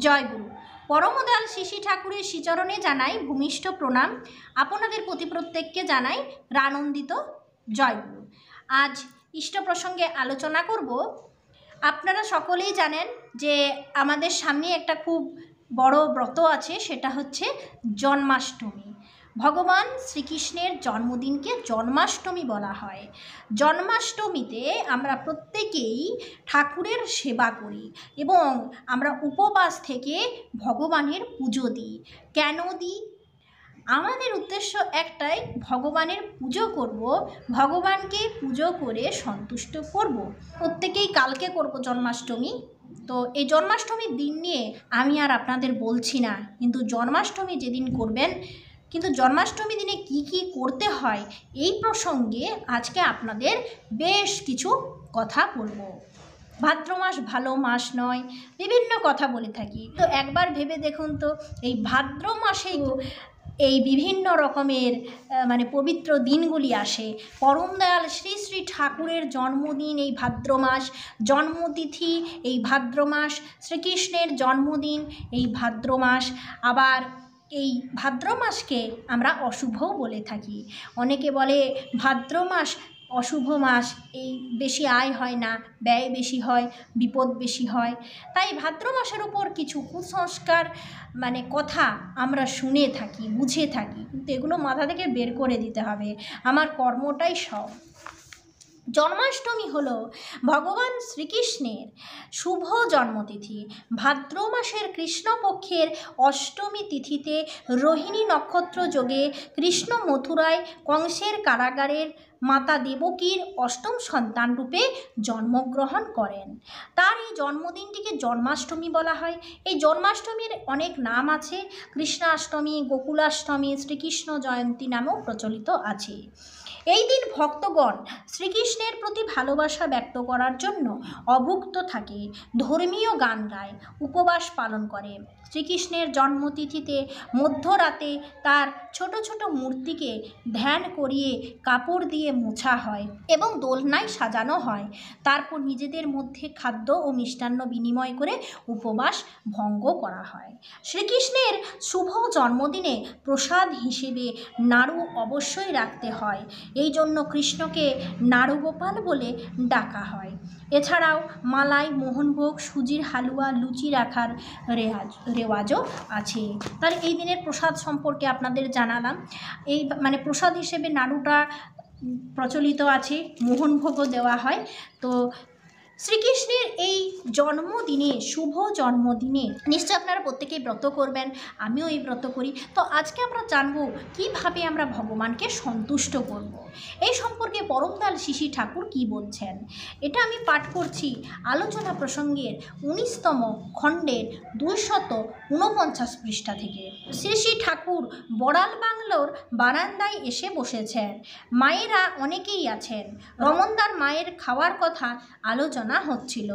জয়গুরু। পরমদয়াল শ্রী ঠাকুরের শ্রীচরণে জানাই ভূমিষ্ঠ প্রণাম। আপনাদের প্রতি প্রত্যেককে জানাই রানন্দিত জয়গুরু। আজ ইষ্ট প্রসঙ্গে আলোচনা করব। আপনারা সকলেই জানেন যে আমাদের সামনে একটা খুব বড় ব্রত আছে, সেটা হচ্ছে জন্মাষ্টমী। ভগবান শ্রীকৃষ্ণের জন্মদিনকে জন্মাষ্টমী বলা হয়। জন্মাষ্টমীতে আমরা প্রত্যেকেই ঠাকুরের সেবা করি এবং আমরা উপবাস থেকে ভগবানের পুজো দিই। কেন দিই? আমাদের উদ্দেশ্য একটাই, ভগবানের পুজো করব, ভগবানকে পুজো করে সন্তুষ্ট করব। প্রত্যেকেই কালকে করব জন্মাষ্টমী। তো এই জন্মাষ্টমীর দিন নিয়ে আমি আর আপনাদের বলছি না, কিন্তু জন্মাষ্টমী যেদিন করবেন, কিন্তু জন্মাষ্টমী দিনে কি কি করতে হয় এই প্রসঙ্গে আজকে আপনাদের বেশ কিছু কথা বলবো। ভাদ্র মাস ভালো মাস নয়, বিভিন্ন কথা বলে থাকি। তো একবার ভেবে দেখুন তো, এই ভাদ্র মাসেই এই বিভিন্ন রকমের পবিত্র দিনগুলি আসে। পরমদয়াল শ্রী শ্রী ঠাকুরের জন্মদিন এই ভাদ্র মাস, জন্মতিথি এই ভাদ্র মাস, শ্রীকৃষ্ণের জন্মদিন এই ভাদ্র মাস। আবার এই ভাদ্র মাসকে আমরা অশুভও বলে থাকি। অনেকে বলে ভাদ্র মাস অশুভ মাস, এই বেশি আয় হয় না, ব্যয় বেশি হয়, বিপদ বেশি হয়। তাই ভাদ্র মাসের উপর কিছু কুসংস্কার কথা আমরা শুনে থাকি, বুঝে থাকি, কিন্তু এগুলো মাথা থেকে বের করে দিতে হবে। আমার কর্মটাই সব। জন্মাষ্টমী হলো ভগবান শ্রীকৃষ্ণের শুভ জন্মতিথি। ভাদ্র মাসের কৃষ্ণপক্ষের অষ্টমী তিথিতে রোহিণী নক্ষত্র যোগে কৃষ্ণ মথুরায় কংসের কারাগারের মাতা দেবকীর অষ্টম সন্তান রূপে জন্মগ্রহণ করেন। তার এই জন্মদিনটিকে জন্মাষ্টমী বলা হয়। এই জন্মাষ্টমীর অনেক নাম আছে। কৃষ্ণাষ্টমী, গোকুলাষ্টমী, শ্রীকৃষ্ণ জয়ন্তী নামেও প্রচলিত আছে। এই দিন ভক্তগণ শ্রীকৃষ্ণের প্রতি ভালোবাসা ব্যক্ত করার জন্য অভুক্ত থাকে, ধর্মীয় গান গায়, উপবাস পালন করে। শ্রীকৃষ্ণের জন্মতিথিতে মধ্যরাতে তার ছোট ছোট মূর্তিকে ধ্যান করিয়ে কাপড় দিয়ে মোছা হয় এবং দোলনায় সাজানো হয়। তারপর নিজেদের মধ্যে খাদ্য ও মিষ্টান্ন বিনিময় করে উপবাস ভঙ্গ করা হয়। শ্রীকৃষ্ণের শুভ জন্মদিনে প্রসাদ হিসেবে নাড়ু অবশ্যই রাখতে হয়। এই জন্য কৃষ্ণকে নাড়ুগোপাল বলে ডাকা হয়। এছাড়াও মালাই, মোহনভোগ, সুজির হালুয়া, লুচি রাখার রেওয়াজও আছে। তার এই দিনের প্রসাদ সম্পর্কে আপনাদের জানালাম। এই প্রসাদ হিসেবে নাড়ুটা প্রচলিত আছে, মোহনভোগও দেওয়া হয়। তো শ্রীকৃষ্ণের এই জন্মদিনে, শুভ জন্মদিনে নিশ্চয় আপনারা প্রত্যেকেই ব্রত করবেন, আমিও এই ব্রত করি। তো আজকে আমরা জানবো কিভাবে আমরা ভগবানকে সন্তুষ্ট করব। এই সম্পর্কে পরমদয়াল শ্রী ঠাকুর কি বলছেন, এটা আমি পাঠ করছি আলোচনা প্রসঙ্গের 19তম খণ্ডের 249 পৃষ্ঠা থেকে। শ্রী শ্রী ঠাকুর বড়াল বাংলোর বারান্দায় এসে বসেছেন। মায়েরা অনেকেই আছেন। রমনদার মায়ের খাওয়ার কথা আলোচনা হচ্ছিল।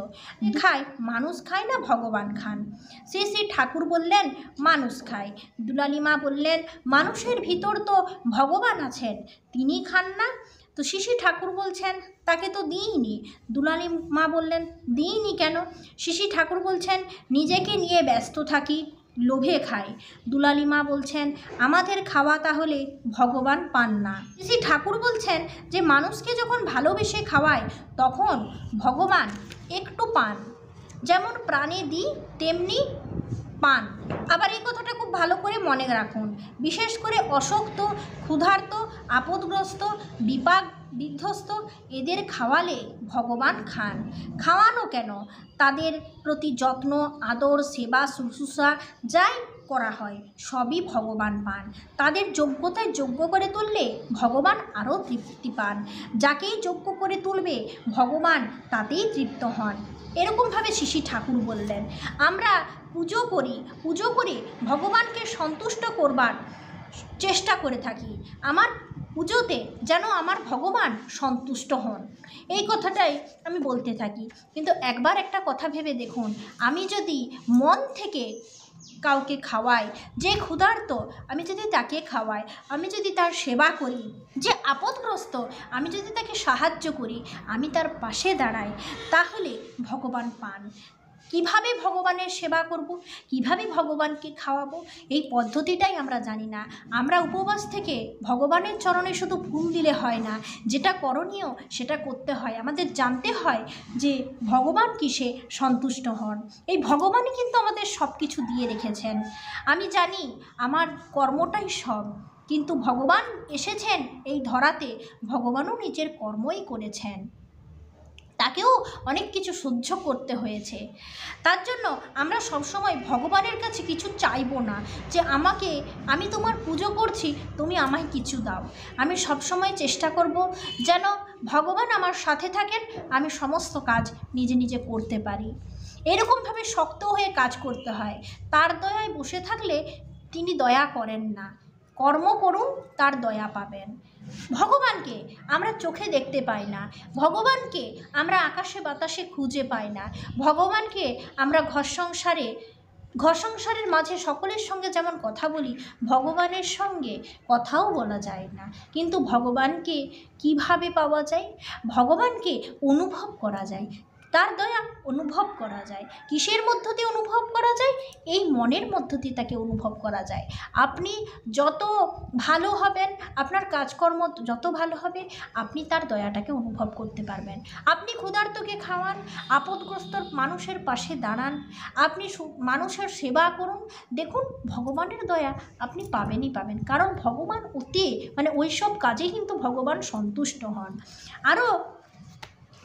খায় মানুষ, খায় না ভগবান খান? শ্রী শ্রী ঠাকুর বললেন মানুষ খায়। দুলালী মা বললেন মানুষের ভিতর তো ভগবান আছেন, তিনি খান না? তো শ্রী শ্রী ঠাকুর বলছেন তাকে তো দিইনি। দুলালী মা বললেন দিইনি কেন? শ্রী শ্রী ঠাকুর বলছেন নিজেকে নিয়ে ব্যস্ত থাকি, লোভে খায়। দুলালী মা বলছেন আমাদের খাওয়া তাহলে ভগবান পান না। শ্রী ঠাকুর বলছেন যে মানুষকে যখন ভালোবেসে খাওয়ায় তখন ভগবান একটু পান, যেমন প্রাণে দিই তেমনি পান। আবার এই কথাটা খুব ভালো করে মনে রাখুন। বিশেষ করে অশক্ত, ক্ষুধার্ত, আপদগ্রস্ত, বিপাক বিধ্বস্ত এদের খাওয়ালে ভগবান খান। খাওয়ানো কেন, তাদের প্রতি যত্ন, আদর, সেবা, শুশ্রূষা যাই করা হয় সবই ভগবান পান। তাদের যোগ্যতায় যোগ্য করে তুললে ভগবান আরও তৃপ্তি পান। যাকেই যোগ্য করে তুলবে ভগবান তাতেই তৃপ্ত হন। এরকমভাবে শ্রী ঠাকুর বললেন। আমরা পুজো করি ভগবানকে সন্তুষ্ট করবার চেষ্টা করে থাকি। আমার পুজোতে যেন আমার ভগবান সন্তুষ্ট হন, এই কথাটাই আমি বলতে থাকি। কিন্তু একবার একটা কথা ভেবে দেখুন, আমি যদি মন থেকে কাউকে খাওয়াই, যে ক্ষুধার্ত আমি যদি তাকে খাওয়াই, আমি যদি তার সেবা করি, যে আপদগ্রস্ত আমি যদি তাকে সাহায্য করি, আমি তার পাশে দাঁড়াই, তাহলে ভগবান পান। কিভাবে ভগবানের সেবা করব, কিভাবে ভগবানকে খাওয়াবো, এই পদ্ধতিটাই আমরা জানি না। আমরা উপবাস থেকে ভগবানের চরণে শুধু ফুল দিলে হয় না, যেটা করণীয় সেটা করতে হয়। আমাদের জানতে হয় যে ভগবান কিসে সন্তুষ্ট হন। এই ভগবানই কিন্তু আমাদের সব কিছু দিয়ে রেখেছেন। আমি জানি আমার কর্মটাই সব, কিন্তু ভগবান এসেছেন এই ধরাতে, ভগবানও নিজের কর্মই করেছেন, তাকেও অনেক কিছু সহ্য করতে হয়েছে। তার জন্য আমরা সবসময় ভগবানের কাছে কিছু চাইবো না যে আমি তোমার পুজো করছি, তুমি আমায় কিছু দাও। আমি সবসময় চেষ্টা করব যেন ভগবান আমার সাথে থাকেন, আমি সমস্ত কাজ নিজে নিজে করতে পারি। এরকমভাবে শক্ত হয়ে কাজ করতে হয়। তার দয়ায় বসে থাকলে তিনি দয়া করেন না। কর্ম করুন, তার দয়া পাবেন। ভগবানকে আমরা চোখে দেখতে পাই না, ভগবানকে আমরা আকাশে বাতাসে খুঁজে পাই না, ভগবানকে আমরা ঘর সংসারের মাঝে সকলের সঙ্গে যেমন কথা বলি, ভগবানের সঙ্গে কথাও বলা যায় না। কিন্তু ভগবানকে কিভাবে পাওয়া যায়? ভগবানকে অনুভব করা যায়, তার দয়া অনুভব করা যায়। কিসের মধ্য দিয়ে অনুভব করা যায়? এই মনের মধ্য দিয়ে তাকে অনুভব করা যায়। আপনি যত ভালো হবেন, আপনার কাজকর্ম যত ভালো হবে, আপনি তার দয়াটাকে অনুভব করতে পারবেন। আপনি ক্ষুধার্তকে খাওয়ান, আপদগ্রস্ত মানুষের পাশে দাঁড়ান, আপনি মানুষের সেবা করুন, দেখুন ভগবানের দয়া আপনি পাবেনই পাবেন। কারণ ভগবান ওই সব কাজে কিন্তু ভগবান সন্তুষ্ট হন। আরও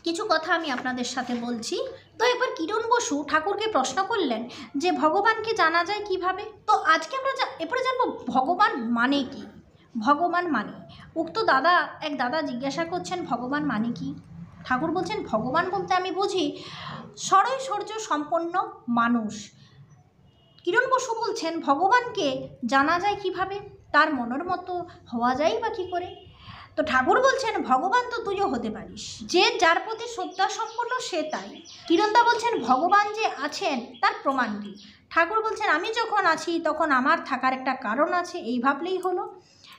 কিছু কথা আমি আপনাদের সাথে বলছি। তো একবার কিরণ বসু ঠাকুরকে প্রশ্ন করলেন যে ভগবানকে জানা যায় কিভাবে। তো আজকে আমরা এরপরে জানবো ভগবান মানে কি। ভগবান মানে, উক্ত এক দাদা জিজ্ঞাসা করছেন ভগবান মানে কি। ঠাকুর বলছেন ভগবান বলতে আমি বুঝি ষড়ৈশ্বর্য সম্পন্ন মানুষ। কিরণ বসু বলছেন ভগবানকে জানা যায় কিভাবে, তার মনের মতো হওয়া যায় বা কী করে। তো ঠাকুর বলছেন ভগবান তো তুইও হতে পারিস, যে যার প্রতি শ্রদ্ধা সম্পন্ন সে তাই। কিরণদা বলছেন ভগবান যে আছেন তার প্রমাণ কি। ঠাকুর বলছেন আমি যখন আছি তখন আমার থাকার একটা কারণ আছে, এই ভাবলেই হলো।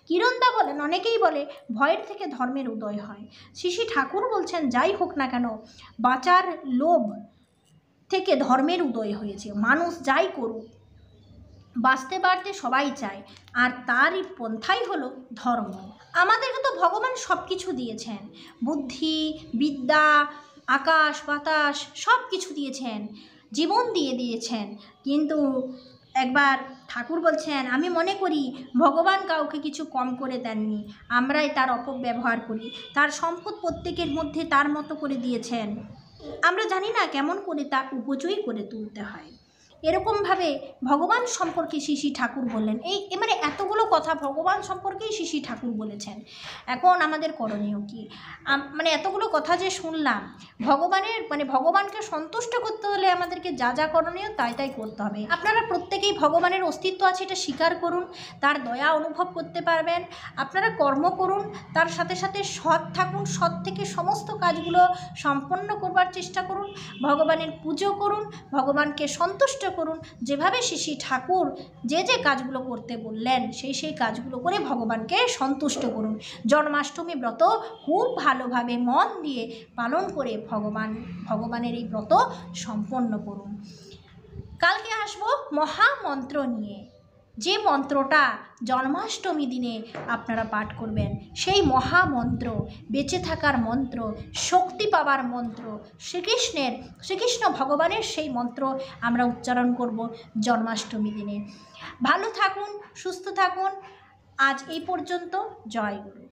কিরণদা বলেন অনেকেই বলে ভয়ের থেকে ধর্মের উদয় হয়। শ্রী ঠাকুর বলছেন যাই হোক না কেন, বাঁচার লোভ থেকে ধর্মের উদয় হয়েছে। মানুষ যাই করুক, বাঁচতে বাড়তে সবাই চায়, আর তারই পন্থাই হলো ধর্ম। আমাদেরকে তো ভগবান সব কিছু দিয়েছেন, বুদ্ধি, বিদ্যা, আকাশ বাতাস সব কিছু দিয়েছেন, জীবন দিয়েছেন। কিন্তু একবার ঠাকুর বলছেন আমি মনে করি ভগবান কাউকে কিছু কম করে দেননি, আমরাই তার অপব্যবহার করি। তার সম্পদ প্রত্যেকের মধ্যে তার মতো করে দিয়েছেন, আমরা জানি না কেমন করে তা উপচয় করে তুলতে হয়। এরকমভাবে ভগবান সম্পর্কে শ্রী ঠাকুর বললেন। মানে এতগুলো কথা ভগবান সম্পর্কেই শ্রী ঠাকুর বলেছেন। এখন আমাদের করণীয় কি? মানে এতগুলো কথা যে শুনলাম, ভগবানকে সন্তুষ্ট করতে হলে আমাদেরকে যা যা করণীয় তাই করতে হবে। আপনারা প্রত্যেকেই ভগবানের অস্তিত্ব আছে এটা স্বীকার করুন, তার দয়া অনুভব করতে পারবেন। আপনারা কর্ম করুন, তার সাথে সাথে সৎ থাকুন, সৎ থেকে সমস্ত কাজগুলো সম্পন্ন করবার চেষ্টা করুন। ভগবানের পুজো করুন, ভগবানকে সন্তুষ্ট করুন। যেভাবে শ্রী ঠাকুর যে কাজগুলো করতে বললেন সেই কাজগুলো করে ভগবানকে সন্তুষ্ট করুন। জন্মাষ্টমী ব্রত খুব ভালোভাবে মন দিয়ে পালন করে ভগবানের এই ব্রত সম্পন্ন করুন। কালকে আসবো মহামন্ত্র নিয়ে, যে মন্ত্রটা জন্মাষ্টমী দিনে আপনারা পাঠ করবেন, সেই মহামন্ত্র, বেঁচে থাকার মন্ত্র, শক্তি পাবার মন্ত্র, শ্রীকৃষ্ণ ভগবানের সেই মন্ত্র আমরা উচ্চারণ করব জন্মাষ্টমী দিনে। ভালো থাকুন, সুস্থ থাকুন। আজ এই পর্যন্ত। জয় গুরু।